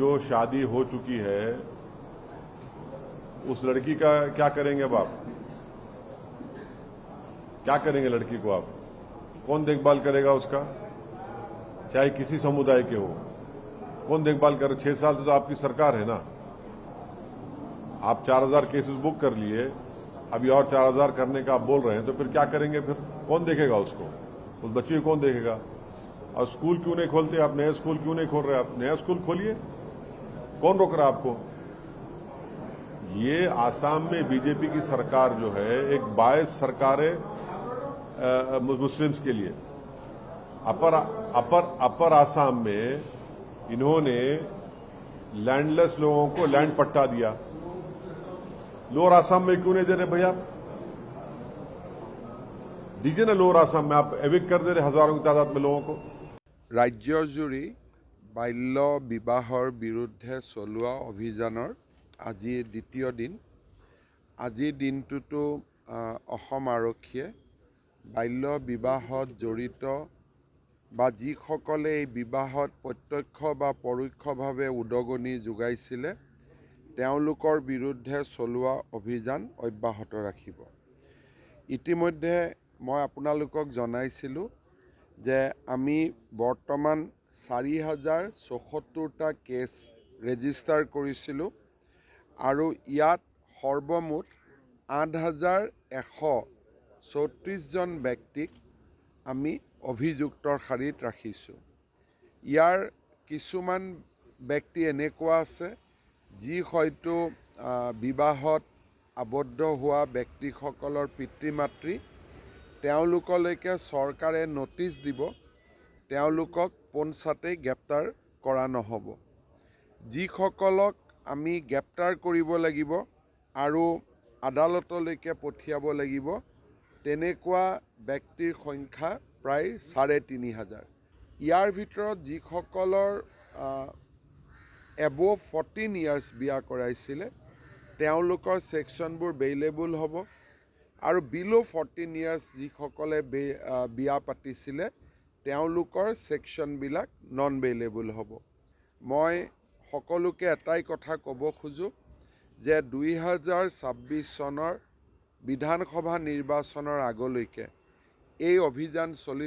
जो शादी हो चुकी है उस लड़की का क्या करेंगे अब आप? क्या करेंगे लड़की को आप? कौन देखभाल करेगा उसका? चाहे किसी समुदाय के हो, कौन देखभाल करे? 6 साल से तो आपकी सरकार है ना। आप 4000 केसेस बुक कर लिए, अभी और 4000 करने का आप बोल रहे हैं, तो फिर क्या करेंगे? फिर कौन देखेगा उसको? उस बच्चे को कौन देखेगा? और स्कूल क्यों नहीं खोलते आप? नया स्कूल क्यों नहीं खोल रहे आप? नया स्कूल खोलिए, कौन रोक रहा आपको? ये आसाम में बीजेपी की सरकार जो है एक बायस सरकार है मुस्लिम्स के लिए। अपर आसाम में इन्होंने लैंडलेस लोगों को लैंड पट्टा दिया। लोअर आसाम में क्यों नहीं दे रहे भैया? दीजिए ना लोअर आसाम में, आप एविक्ट कर दे रहे हजारों की तादाद में लोगों को। राज्यজুৰি বাল্য বিবাহৰ বিৰুদ্ধে চলোৱা অভিযানৰ আজি দ্বিতীয় দিন। আজিৰ দিনটোতো অসম আৰক্ষীয়ে বাল্য বিবাহত জড়িত বা যিসকলে এই বিবাহত প্ৰত্যক্ষ বা পৰোক্ষভাৱে উদগনি যোগাইছিলে তেওঁলোকৰ বিৰুদ্ধে চলোৱা অভিযান অব্যাহত ৰাখিব। ইতিমধ্যে মই আপোনালোকক জনাইছিলোঁ যে আমি বৰ্তমান 4074টা কেছ ৰেজিষ্টাৰ কৰিছিলোঁ আৰু ইয়াত সৰ্বমুঠ 8134 জন ব্যক্তিক আমি অভিযুক্তৰ শাৰীত ৰাখিছোঁ। ইয়াৰ কিছুমান ব্যক্তি এনেকুৱা আছে যি হয়তো বিবাহত আবদ্ধ হোৱা ব্যক্তিসকলৰ পিতৃ মাতৃ, তেওঁলোকলৈকে চৰকাৰে নটিচ দিব, তেওঁলোকক পোনছাতেই গ্ৰেপ্তাৰ কৰা নহ'ব। যিসকলক আমি গ্ৰেপ্তাৰ কৰিব লাগিব আৰু আদালতলৈকে পঠিয়াব লাগিব, তেনেকুৱা ব্যক্তিৰ সংখ্যা প্ৰায় 3500। ইয়াৰ ভিতৰত যিসকলৰ এবভ 14 ইয়াৰ্ছ বিয়া কৰাইছিলে তেওঁলোকৰ ছেকশ্যনবোৰ বেইলেবল হ'ব আৰু বিল' 14 ইয়াৰ্ছ যিসকলে বিয়া পাতিছিলে তেওঁলোকৰ ছেকশ্যনবিলাক নন বেইলেবল হ'ব। মই সকলোকে এটাই কথা ক'ব খোজোঁ যে 2026 চনৰ বিধানসভা নিৰ্বাচনৰ আগলৈকে এই অভিযান চলি